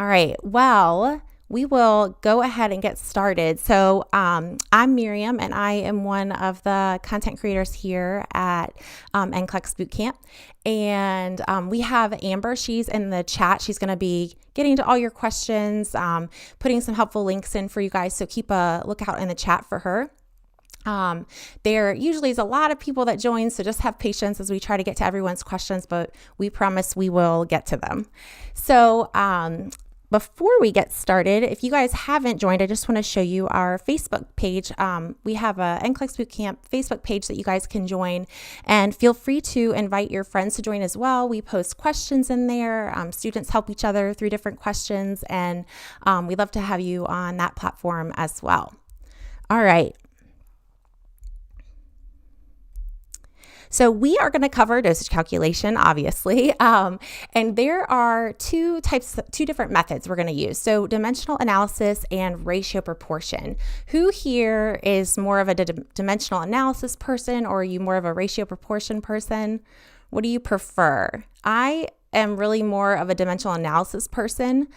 All right, well, we will go ahead and get started. So I'm Miriam, and I am one of the content creators here at NCLEX Bootcamp. And we have Amber. She's in the chat. She's going to be getting to all your questions, putting some helpful links in for you guys. So keep a lookout in the chat for her. There usually is a lot of people that join, so just have patience as we try to get to everyone's questions, but we promise we will get to them. So before we get started, if you guys haven't joined, I just want to show you our Facebook page. We have a NCLEX Bootcamp Facebook page that you guys can join, and feel free to invite your friends to join as well. We post questions in there. Students help each other through different questions, and we'd love to have you on that platform as well. All right. So we are going to cover dosage calculation, obviously, and there are two different methods we're going to use. So dimensional analysis and ratio proportion. Who here is more of a dimensional analysis person, or are you more of a ratio proportion person? What do you prefer? I am really more of a dimensional analysis person.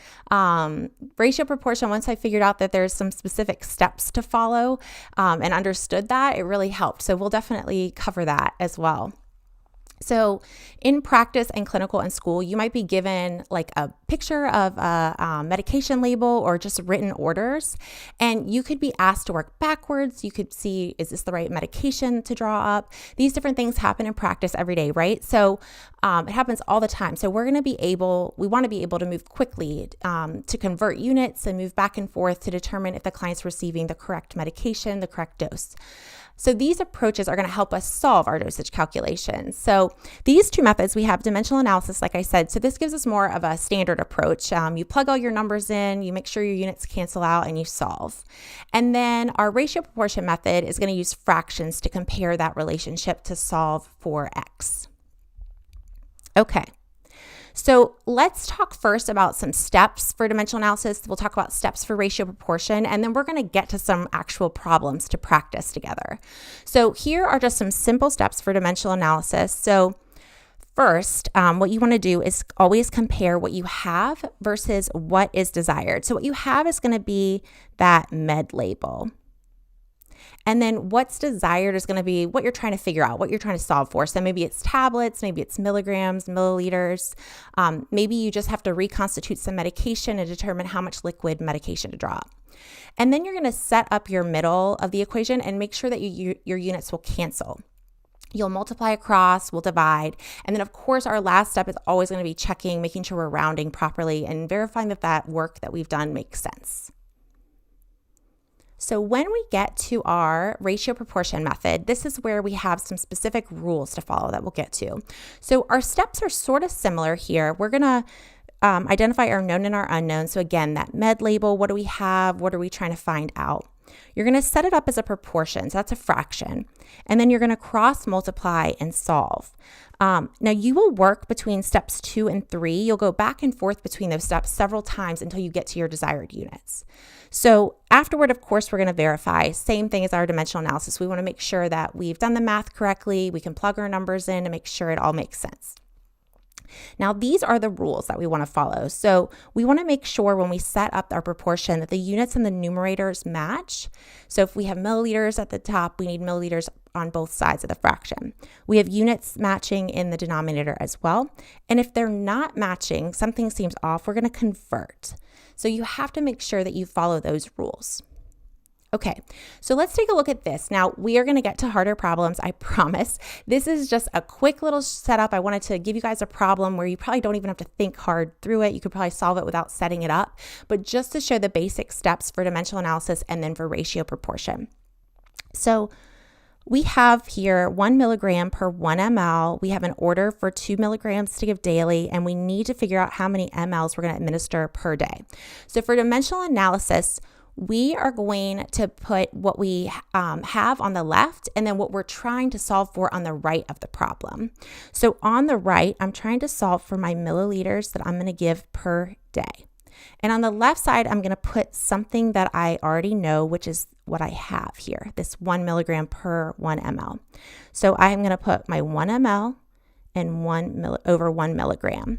Ratio proportion, once I figured out that there's some specific steps to follow and understood that, it really helped. So we'll definitely cover that as well. So in practice and clinical and school, you might be given like a picture of a medication label or just written orders, and you could be asked to work backwards. You could see, is this the right medication to draw up? These different things happen in practice every day, right? So it happens all the time. So we want to be able to move quickly to convert units and move back and forth to determine if the client's receiving the correct medication, the correct dose. So these approaches are going to help us solve our dosage calculations. So these two methods, we have dimensional analysis, like I said. So this gives us more of a standard approach. You plug all your numbers in, you make sure your units cancel out, and you solve. And then our ratio proportion method is going to use fractions to compare that relationship to solve for X. Okay. So let's talk first about some steps for dimensional analysis. We'll talk about steps for ratio proportion, and then we're going to get to some actual problems to practice together. So here are just some simple steps for dimensional analysis. So first, what you want to do is always compare what you have versus what is desired. So what you have is going to be that med label. And then what's desired is going to be what you're trying to figure out, what you're trying to solve for. So maybe it's tablets, maybe it's milligrams, milliliters. Maybe you just have to reconstitute some medication and determine how much liquid medication to draw. And then you're going to set up your middle of the equation and make sure that your units will cancel. You'll multiply across, we'll divide. And then of course, our last step is always going to be checking, making sure we're rounding properly and verifying that work that we've done makes sense. So when we get to our ratio proportion method, this is where we have some specific rules to follow that we'll get to. So our steps are sort of similar here. We're going to identify our known and our unknown. So again, that med label, what do we have? What are we trying to find out? You're going to set it up as a proportion. So that's a fraction. And then you're going to cross multiply and solve. Now you will work between steps 2 and 3. You'll go back and forth between those steps several times until you get to your desired units. So afterward, of course, we're going to verify. Same thing as our dimensional analysis. We want to make sure that we've done the math correctly. We can plug our numbers in to make sure it all makes sense. Now, these are the rules that we want to follow. So we want to make sure when we set up our proportion that the units and the numerators match. So if we have milliliters at the top, we need milliliters on both sides of the fraction. We have units matching in the denominator as well. And if they're not matching, something seems off, we're going to convert. So you have to make sure that you follow those rules. Okay, so let's take a look at this. Now, we are going to get to harder problems, I promise. This is just a quick little setup. I wanted to give you guys a problem where you probably don't even have to think hard through it. You could probably solve it without setting it up, but just to show the basic steps for dimensional analysis and then for ratio proportion. So we have here 1 milligram per 1 ml. We have an order for 2 milligrams to give daily, and we need to figure out how many mLs we're going to administer per day. So for dimensional analysis, we are going to put what we have on the left and then what we're trying to solve for on the right of the problem. So on the right, I'm trying to solve for my milliliters that I'm going to give per day. And on the left side, I'm going to put something that I already know, which is what I have here, this 1 milligram per 1 ml. So I'm going to put my 1 ml and over 1 milligram.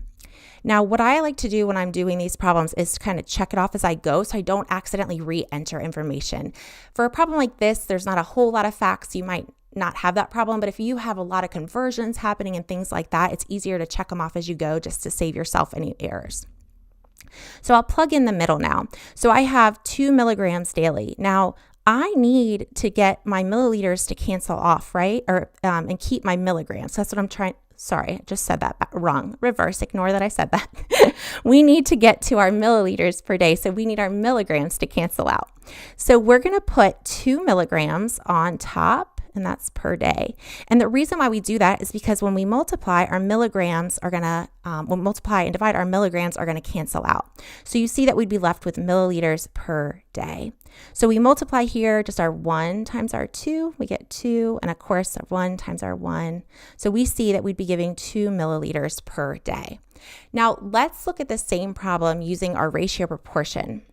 Now, what I like to do when I'm doing these problems is to kind of check it off as I go so I don't accidentally re-enter information. For a problem like this, there's not a whole lot of facts. You might not have that problem, but if you have a lot of conversions happening and things like that, it's easier to check them off as you go just to save yourself any errors. So I'll plug in the middle now. So I have 2 milligrams daily. Now, I need to get my milliliters to cancel off, right? Or and keep my milligrams. So that's what I'm trying. Sorry, I just said that wrong. Reverse, ignore that I said that. We need to get to our milliliters per day. So we need our milligrams to cancel out. So we're going to put 2 milligrams on top, and that's per day. And the reason why we do that is because when we multiply, our milligrams are going to, when multiply and divide, our milligrams are going to cancel out. So you see that we'd be left with milliliters per day. So we multiply here, just our 1 times our 2, we get 2, and of course, our 1 times our 1. So we see that we'd be giving 2 milliliters per day. Now, let's look at the same problem using our ratio proportion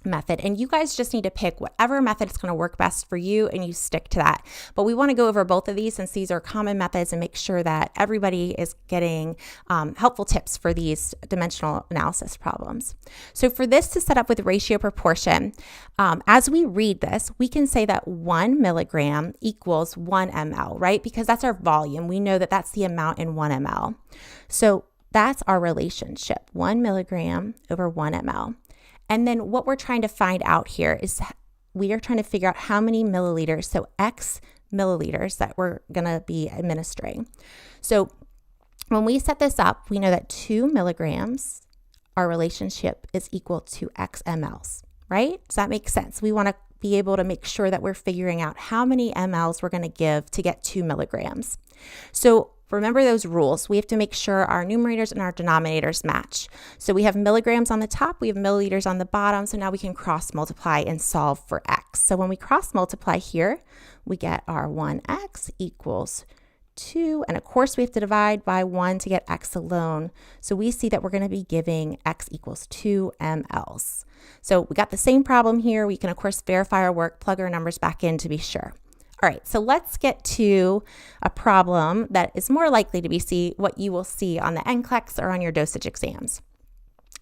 method, and you guys just need to pick whatever method is going to work best for you and you stick to that. But we want to go over both of these since these are common methods and make sure that everybody is getting helpful tips for these dimensional analysis problems. So for this to set up with ratio proportion, as we read this, we can say that 1 milligram equals 1 ml, right? Because that's our volume. We know that that's the amount in 1 ml. So that's our relationship, 1 milligram over 1 ml. And then what we're trying to find out here is we are trying to figure out how many milliliters, so X milliliters that we're going to be administering. So when we set this up, we know that 2 milligrams, our relationship is equal to X mLs, right? Does that make sense? We want to be able to make sure that we're figuring out how many mLs we're going to give to get 2 milligrams. So remember those rules. We have to make sure our numerators and our denominators match. So we have milligrams on the top, we have milliliters on the bottom, so now we can cross multiply and solve for X. So when we cross multiply here, we get our 1X equals 2, and of course we have to divide by 1 to get X alone. So we see that we're going to be giving X equals 2 mLs. So we got the same problem here. We can of course verify our work, plug our numbers back in to be sure. All right, so let's get to a problem that is more likely to be what you will see on the NCLEX or on your dosage exams.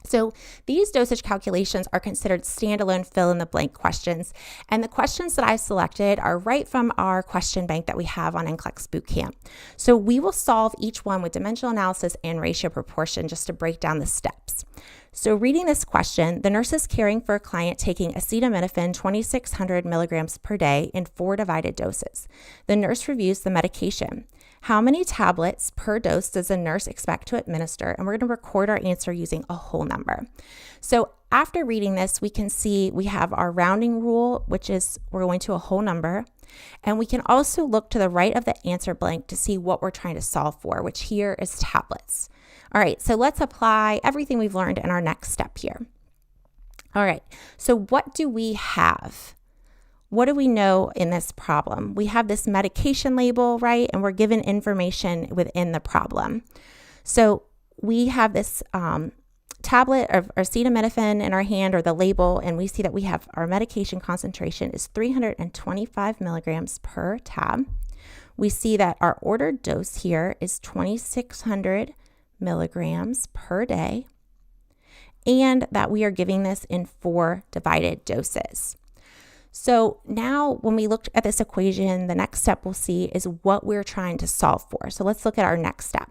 So these dosage calculations are considered standalone fill-in-the-blank questions, and the questions that I selected are right from our question bank that we have on NCLEX Bootcamp. So we will solve each one with dimensional analysis and ratio proportion just to break down the steps. So reading this question, the nurse is caring for a client taking acetaminophen 2,600 milligrams per day in 4 divided doses. The nurse reviews the medication. How many tablets per dose does the nurse expect to administer? And we're going to record our answer using a whole number. So after reading this, we can see we have our rounding rule, which is we're going to a whole number. And we can also look to the right of the answer blank to see what we're trying to solve for, which here is tablets. All right, so let's apply everything we've learned in our next step here. All right, so what do we have? What do we know in this problem? We have this medication label, right? And we're given information within the problem. So we have this tablet of acetaminophen in our hand, or the label, and we see that we have our medication concentration is 325 milligrams per tab. We see that our ordered dose here is 2,600 milligrams per day, and that we are giving this in 4 divided doses. So now when we look at this equation, the next step we'll see is what we're trying to solve for. So let's look at our next step.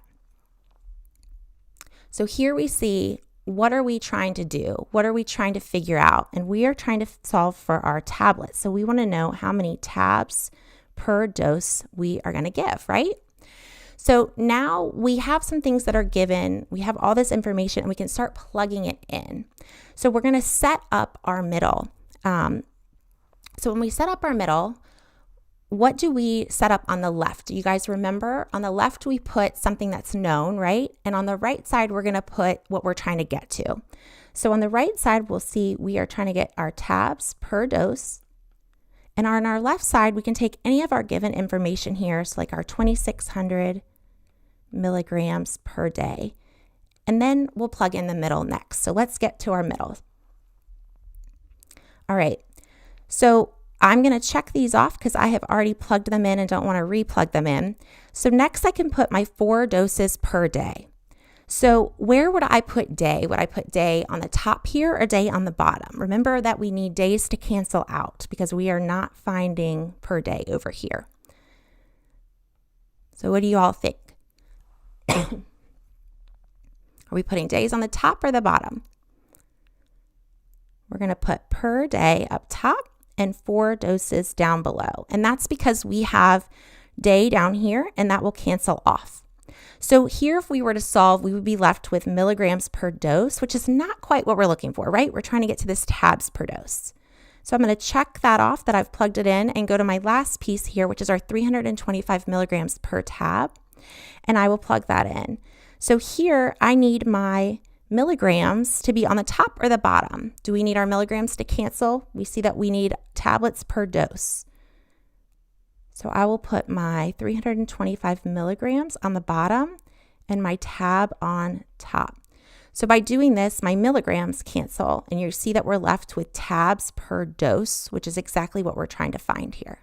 So here we see, what are we trying to do? What are we trying to figure out? And we are trying to solve for our tablets. So we want to know how many tabs per dose we are going to give, right? So now we have some things that are given. We have all this information and we can start plugging it in. So we're going to set up our middle. So when we set up our middle, what do we set up on the left? Do you guys remember? On the left, we put something that's known, right? And on the right side, we're going to put what we're trying to get to. So on the right side, we'll see we are trying to get our tabs per dose. And on our left side, we can take any of our given information here, so like our 2,600 milligrams per day. And then we'll plug in the middle next. So let's get to our middle. All right. So I'm going to check these off because I have already plugged them in and don't want to re-plug them in. So next I can put my 4 doses per day. So where would I put day? Would I put day on the top here or day on the bottom? Remember that we need days to cancel out because we are not finding per day over here. So what do you all think? Are we putting days on the top or the bottom? We're going to put per day up top and 4 doses down below. And that's because we have day down here and that will cancel off. So here, if we were to solve, we would be left with milligrams per dose, which is not quite what we're looking for, right? We're trying to get to this tabs per dose. So I'm going to check that off that I've plugged it in and go to my last piece here, which is our 325 milligrams per tab. And I will plug that in. So here I need my milligrams to be on the top or the bottom. Do we need our milligrams to cancel? We see that we need tablets per dose. So I will put my 325 milligrams on the bottom and my tab on top. So by doing this, my milligrams cancel and you see that we're left with tabs per dose, which is exactly what we're trying to find here.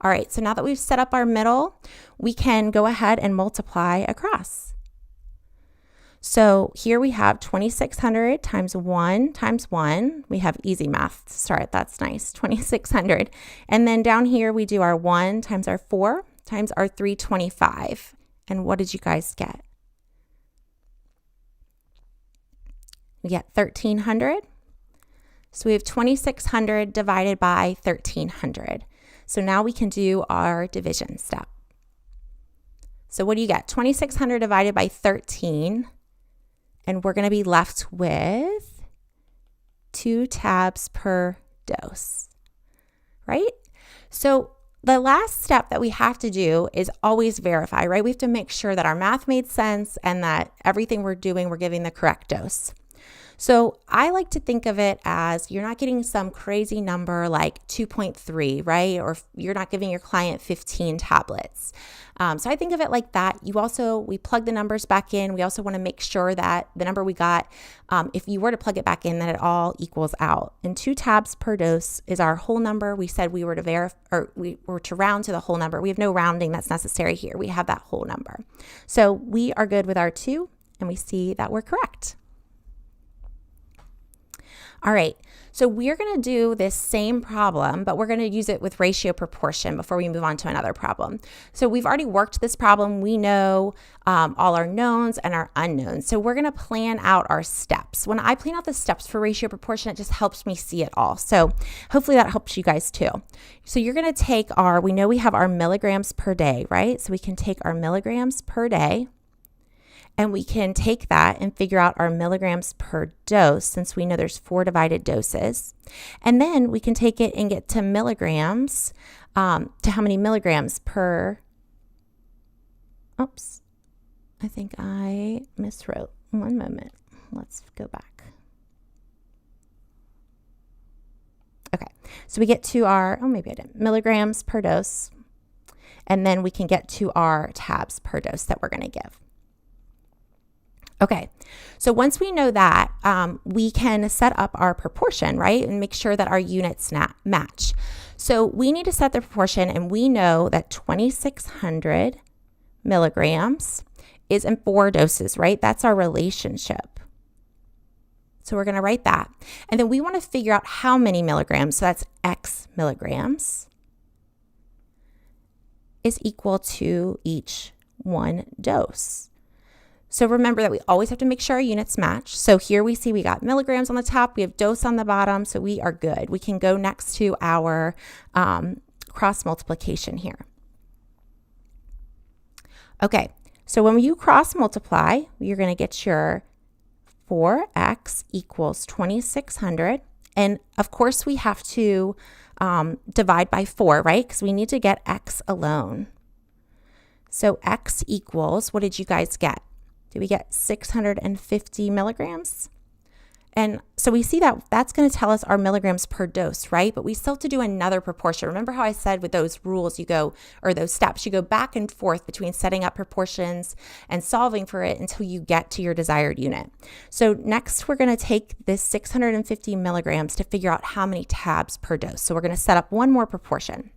All right, so now that we've set up our middle, we can go ahead and multiply across. So here we have 2,600 times 1 times 1. We have easy math to start. That's nice. 2,600. And then down here we do our 1 times our 4 times our 325. And what did you guys get? We get 1,300. So we have 2,600 divided by 1,300. So now we can do our division step. So what do you get? 2,600 divided by 13. And we're going to be left with 2 tabs per dose, right? So the last step that we have to do is always verify, right? We have to make sure that our math made sense and that everything we're doing, we're giving the correct dose. So I like to think of it as you're not getting some crazy number like 2.3, right? Or you're not giving your client 15 tablets. So I think of it like that. We plug the numbers back in. We also want to make sure that the number we got, if you were to plug it back in, that it all equals out. And 2 tabs per dose is our whole number. We said we were to round to the whole number. We have no rounding that's necessary here. We have that whole number. So we are good with our 2 and we see that we're correct. All right, so we're going to do this same problem, but we're going to use it with ratio proportion before we move on to another problem. So we've already worked this problem. We know all our knowns and our unknowns. So we're going to plan out our steps. When I plan out the steps for ratio proportion, it just helps me see it all. So hopefully that helps you guys too. So you're going to take we know we have our milligrams per day, right? So we can take our milligrams per day. And we can take that and figure out our milligrams per dose since we know there's 4 divided doses. And then we can take it and get to milligrams, to how many milligrams per, oops, I think I miswrote. One moment, let's go back. Okay, so we get to our, maybe I didn't, milligrams per dose. And then we can get to our tabs per dose that we're going to give. Okay, so once we know that, we can set up our proportion, right? And make sure that our units match. So we need to set the proportion and we know that 2,600 milligrams is in 4 doses, right? That's our relationship. So we're gonna write that. And then we wanna figure out how many milligrams, so that's X milligrams, is equal to each 1 dose. So remember that we always have to make sure our units match. So here we see we got milligrams on the top, we have dose on the bottom, so we are good. We can go next to our cross multiplication here. Okay, so when you cross multiply, you're going to get your 4x equals 2,600. And of course we have to divide by 4, right? Because we need to get x alone. So x equals, what did you guys get? Did we get 650 milligrams? And so we see that that's going to tell us our milligrams per dose, right? But we still have to do another proportion. Remember how I said with those rules those steps, you go back and forth between setting up proportions and solving for it until you get to your desired unit. So next we're going to take this 650 milligrams to figure out how many tabs per dose. So we're going to set up one more proportion.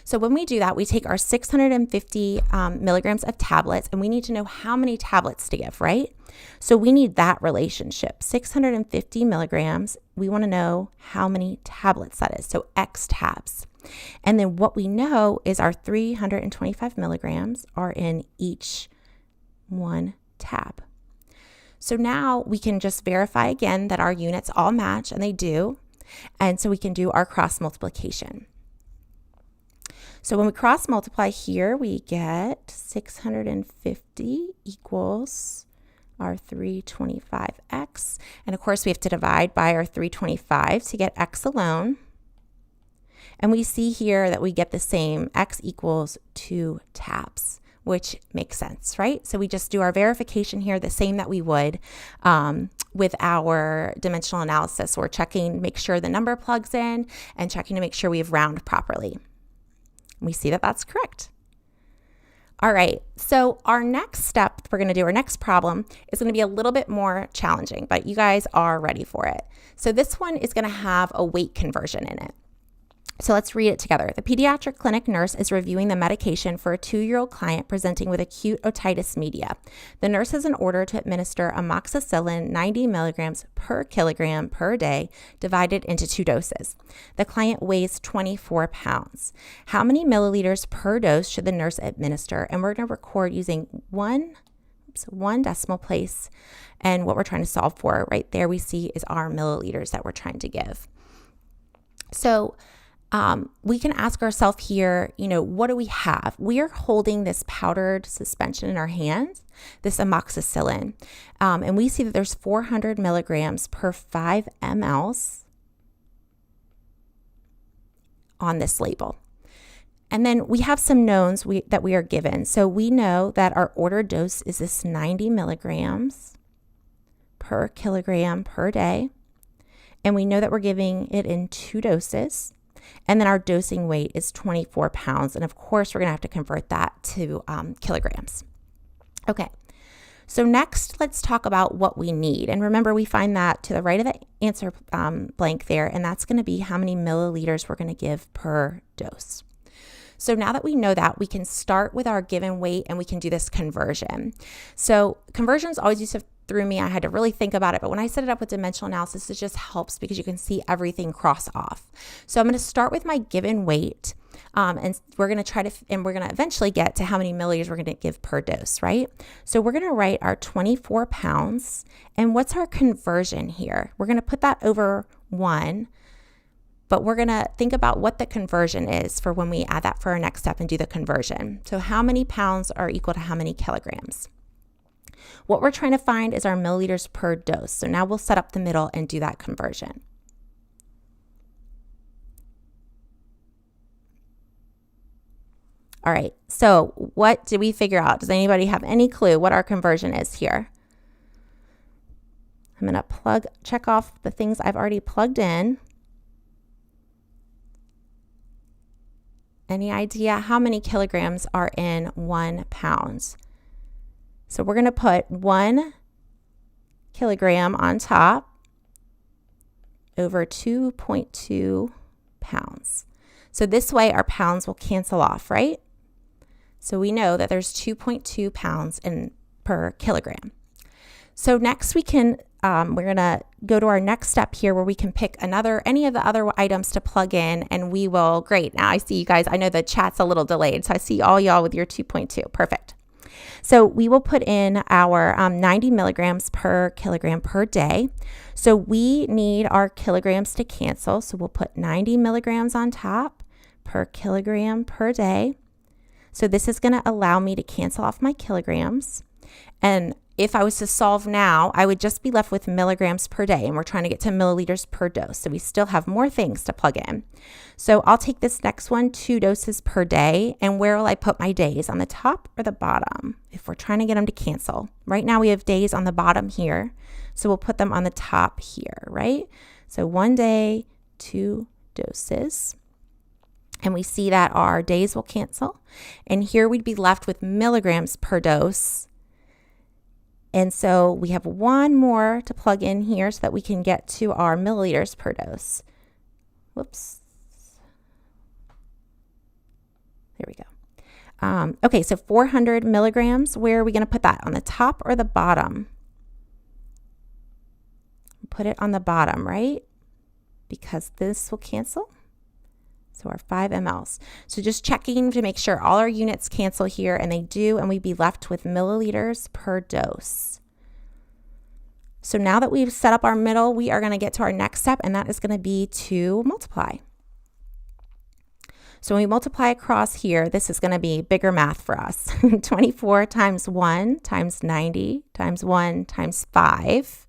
So when we do that, we take our 650 milligrams of tablets, and we need to know how many tablets to give, right? So we need that relationship. 650 milligrams, we want to know how many tablets that is, so X tabs. And then what we know is our 325 milligrams are in each one tab. So now we can just verify again that our units all match, and they do. And so we can do our cross multiplication. So when we cross multiply here, we get 650 equals our 325x. And of course, we have to divide by our 325 to get x alone. And we see here that we get the same, x equals 2 tabs, which makes sense, right? So we just do our verification here the same that we would with our dimensional analysis. We're checking, make sure the number plugs in, and checking to make sure we have round properly. We see that that's correct. All right, so our next step we're going to do, our next problem is going to be a little bit more challenging, but you guys are ready for it. So this one is going to have a weight conversion in it. So let's read it together. The pediatric clinic nurse is reviewing the medication for a 2-year-old client presenting with acute otitis media. The nurse has an order to administer amoxicillin 90 milligrams per kilogram per day, divided into 2 doses. The client weighs 24 pounds. How many milliliters per dose should the nurse administer? And we're going to record using one decimal place. And what we're trying to solve for right there we see is our milliliters that we're trying to give. So we can ask ourselves here, what do we have? We are holding this powdered suspension in our hands, this amoxicillin, and we see that there's 400 milligrams per 5 mLs on this label. And then we have some knowns that we are given. So we know that our ordered dose is this 90 milligrams per kilogram per day, and we know that we're giving it in 2 doses. And then our dosing weight is 24 pounds. And of course, we're going to have to convert that to kilograms. Okay, so next, let's talk about what we need. And remember, we find that to the right of the answer blank there, and that's going to be how many milliliters we're going to give per dose. So now that we know that, we can start with our given weight and we can do this conversion. So conversions always used to through me. I had to really think about it, but when I set it up with dimensional analysis, it just helps because you can see everything cross off. So I'm going to start with my given weight, and we're going to eventually get to how many milliliters we're going to give per dose, right? So we're going to write our 24 pounds, and what's our conversion here? We're going to put that over 1, but we're going to think about what the conversion is for when we add that for our next step and do the conversion. So how many pounds are equal to how many kilograms? What we're trying to find is our milliliters per dose. So now we'll set up the middle and do that conversion. All right, so what did we figure out? Does anybody have any clue what our conversion is here? I'm going to check off the things I've already plugged in. Any idea how many kilograms are in 1 pound? So we're going to put 1 kilogram on top over 2.2 pounds. So this way our pounds will cancel off, right? So we know that there's 2.2 pounds per kilogram. So next we're going to go to our next step here where we can pick any of the other items to plug in, and we will, great. Now I see you guys, I know the chat's a little delayed, so I see all y'all with your 2.2, perfect. So we will put in our 90 milligrams per kilogram per day. So we need our kilograms to cancel. So we'll put 90 milligrams on top per kilogram per day. So this is going to allow me to cancel off my kilograms. And if I was to solve now, I would just be left with milligrams per day, and we're trying to get to milliliters per dose. So we still have more things to plug in. So I'll take this next one, 2 doses per day. And where will I put my days? On the top or the bottom? If we're trying to get them to cancel. Right now we have days on the bottom here. So we'll put them on the top here, right? So 1 day, 2 doses. And we see that our days will cancel. And here we'd be left with milligrams per dose. And so we have 1 more to plug in here so that we can get to our milliliters per dose. Whoops. There we go. Okay, so 400 milligrams, where are we going to put that? On the top or the bottom? Put it on the bottom, right? Because this will cancel. So our 5 mLs. So just checking to make sure all our units cancel here, and they do, and we'd be left with milliliters per dose. So now that we've set up our middle, we are going to get to our next step, and that is going to be to multiply. So when we multiply across here, this is going to be bigger math for us. 24 times 1 times 90 times 1 times 5.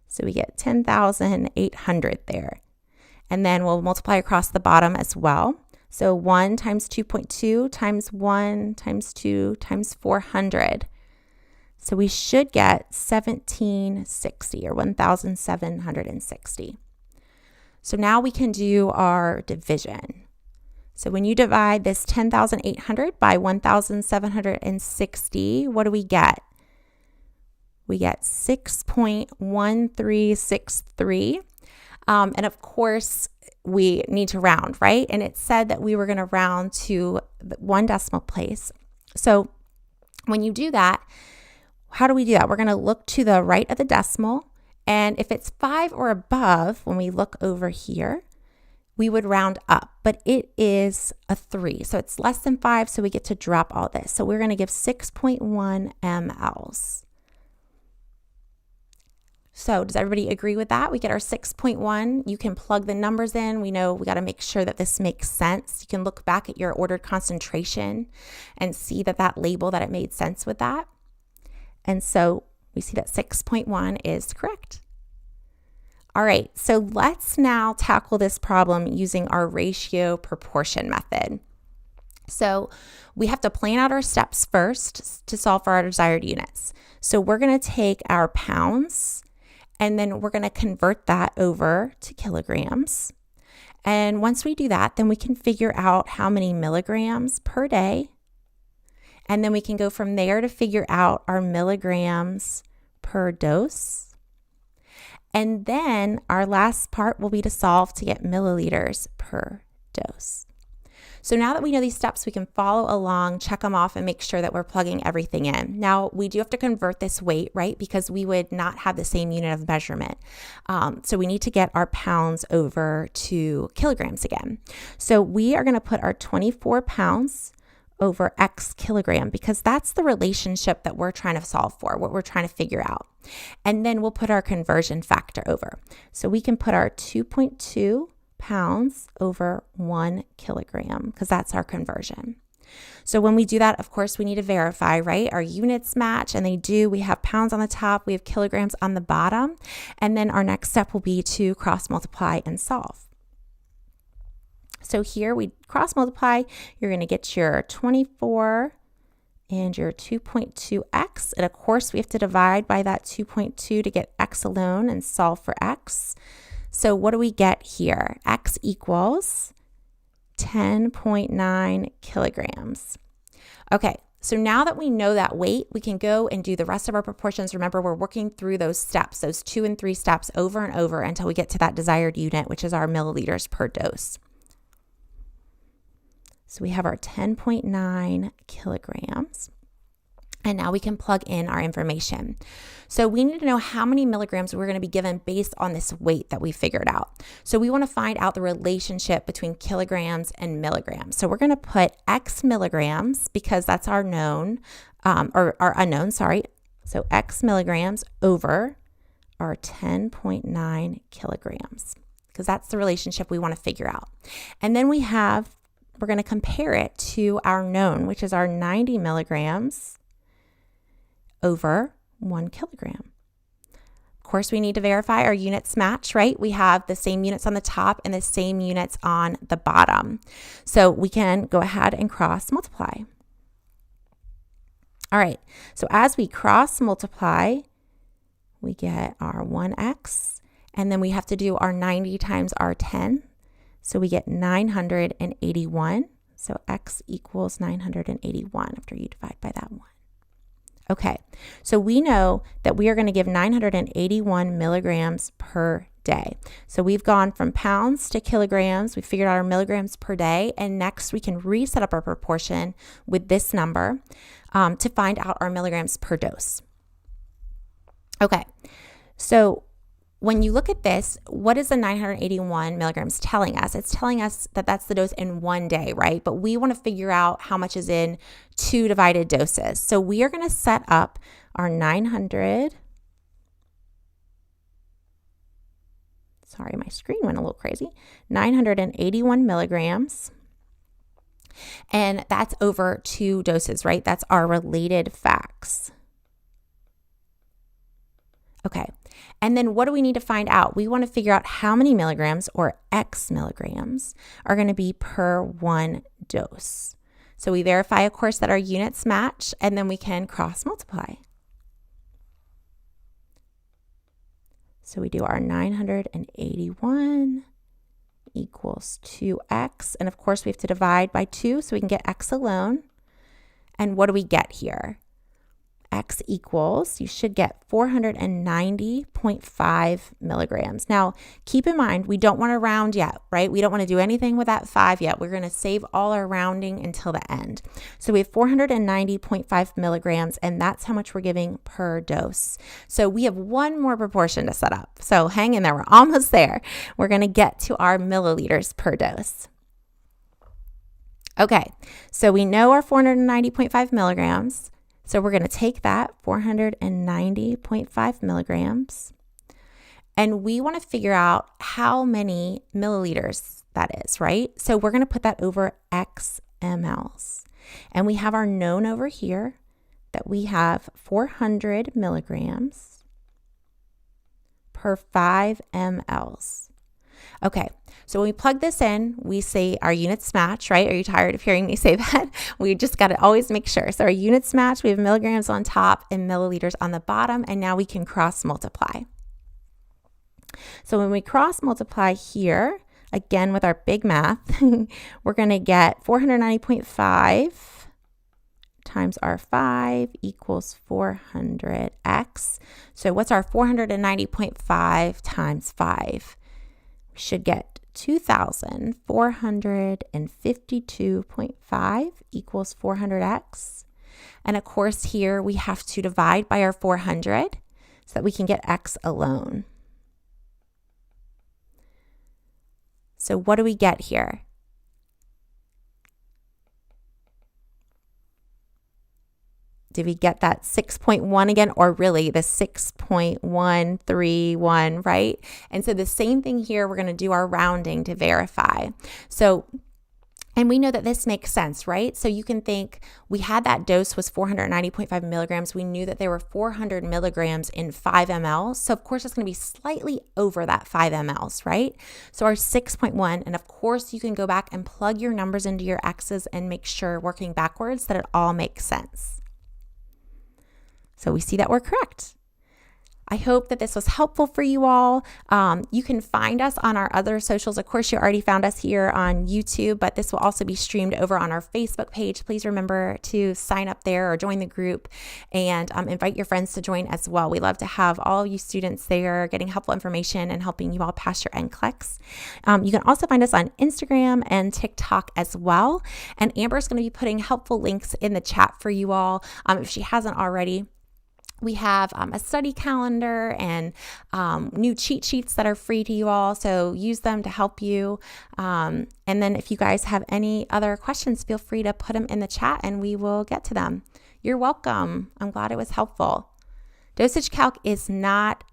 So we get 10,800 there. And then we'll multiply across the bottom as well. So 1 times 2.2 times 1 times 2 times 400. So we should get 1760 or 1,760. So now we can do our division. So when you divide this 10,800 by 1,760, what do we get? We get 6.1363. And of course, we need to round, right? And it said that we were going to round to 1 decimal place. So when you do that, how do we do that? We're going to look to the right of the decimal. And if it's 5 or above, when we look over here, we would round up, but it is a 3. So it's less than 5, so we get to drop all this. So we're going to give 6.1 mLs. So does everybody agree with that? We get our 6.1. You can plug the numbers in. We know we got to make sure that this makes sense. You can look back at your ordered concentration and see that that label, that it made sense with that. And so we see that 6.1 is correct. All right, so let's now tackle this problem using our ratio proportion method. So we have to plan out our steps first to solve for our desired units. So we're going to take our pounds, and then we're going to convert that over to kilograms. And once we do that, then we can figure out how many milligrams per day. And then we can go from there to figure out our milligrams per dose. And then our last part will be to solve to get milliliters per dose. So now that we know these steps, we can follow along, check them off, and make sure that we're plugging everything in. Now, we do have to convert this weight, right? Because we would not have the same unit of measurement. So we need to get our pounds over to kilograms again. So we are going to put our 24 pounds over X kilogram, because that's the relationship that we're trying to solve for, what we're trying to figure out. And then we'll put our conversion factor over. So we can put our 2.2 pounds over 1 kilogram, because that's our conversion. So when we do that, of course, we need to verify, right? Our units match, and they do. We have pounds on the top, we have kilograms on the bottom, and then our next step will be to cross multiply and solve. So here we cross multiply, you're going to get your 24 and your 2.2x. And of course, we have to divide by that 2.2 to get x alone and solve for x. So what do we get here? X equals 10.9 kilograms. Okay, so now that we know that weight, we can go and do the rest of our proportions. Remember, we're working through those steps, those 2 and 3 steps over and over until we get to that desired unit, which is our milliliters per dose. So we have our 10.9 kilograms. And now we can plug in our information. So we need to know how many milligrams we're going to be given based on this weight that we figured out. So we want to find out the relationship between kilograms and milligrams. So we're going to put X milligrams, because that's our known, or our unknown, sorry. So X milligrams over our 10.9 kilograms, because that's the relationship we want to figure out. And then we're going to compare it to our known, which is our 90 milligrams over 1 kilogram. Of course, we need to verify our units match, right? We have the same units on the top and the same units on the bottom. So we can go ahead and cross multiply. All right, so as we cross multiply, we get our 1x, and then we have to do our 90 times our 10. So we get 981. So x equals 981 after you divide by that 1. Okay, so we know that we are going to give 981 milligrams per day. So we've gone from pounds to kilograms. We figured out our milligrams per day. And next we can reset up our proportion with this number to find out our milligrams per dose. Okay, so when you look at this, what is the 981 milligrams telling us? It's telling us that that's the dose in one day, right? But we want to figure out how much is in 2 divided doses. So we are going to set up our 900. Sorry, my screen went a little crazy. 981 milligrams. And that's over 2 doses, right? That's our related facts. Okay, and then what do we need to find out? We want to figure out how many milligrams, or X milligrams, are going to be per 1 dose. So we verify, of course, that our units match, and then we can cross multiply. So we do our 981 equals 2X, and of course we have to divide by 2 so we can get X alone. And what do we get here? X equals, you should get 490.5 milligrams. Now, keep in mind, we don't want to round yet, right? We don't want to do anything with that 5 yet. We're going to save all our rounding until the end. So we have 490.5 milligrams, and that's how much we're giving per dose. So we have one more proportion to set up. So hang in there. We're almost there. We're going to get to our milliliters per dose. Okay, so we know our 490.5 milligrams. So we're going to take that 490.5 milligrams, and we want to figure out how many milliliters that is, right? So we're going to put that over X mLs. And we have our known over here that we have 400 milligrams per 5 mLs. Okay, so when we plug this in, we say our units match, right? Are you tired of hearing me say that? We just got to always make sure. So our units match, we have milligrams on top and milliliters on the bottom, and now we can cross multiply. So when we cross multiply here, again with our big math, we're going to get 490.5 times our 5 equals 400x. So what's our 490.5 times 5? Should get 2,452.5 equals 400x. And of course here we have to divide by our 400 so that we can get x alone. So what do we get here? Did we get that 6.1 again, or really the 6.131, right? And so the same thing here, we're going to do our rounding to verify. So, and we know that this makes sense, right? So you can think we had that dose was 490.5 milligrams. We knew that there were 400 milligrams in 5 mLs. So of course it's going to be slightly over that 5 mLs, right? So our 6.1, and of course you can go back and plug your numbers into your X's and make sure, working backwards, that it all makes sense. So we see that we're correct. I hope that this was helpful for you all. You can find us on our other socials. Of course, you already found us here on YouTube, but this will also be streamed over on our Facebook page. Please remember to sign up there or join the group, and invite your friends to join as well. We love to have all you students there getting helpful information and helping you all pass your NCLEX. You can also find us on Instagram and TikTok as well. And Amber's going to be putting helpful links in the chat for you all if she hasn't already. We have a study calendar and new cheat sheets that are free to you all, so use them to help you. And then if you guys have any other questions, feel free to put them in the chat and we will get to them. You're welcome. I'm glad it was helpful. Dosage calc is not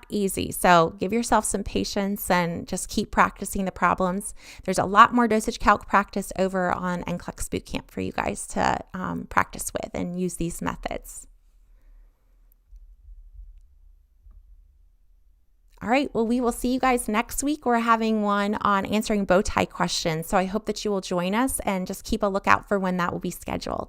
easy, so give yourself some patience and just keep practicing the problems. There's a lot more dosage calc practice over on NCLEX Bootcamp for you guys to practice with and use these methods. All right, well, we will see you guys next week. We're having one on answering bow tie questions, so I hope that you will join us and just keep a lookout for when that will be scheduled.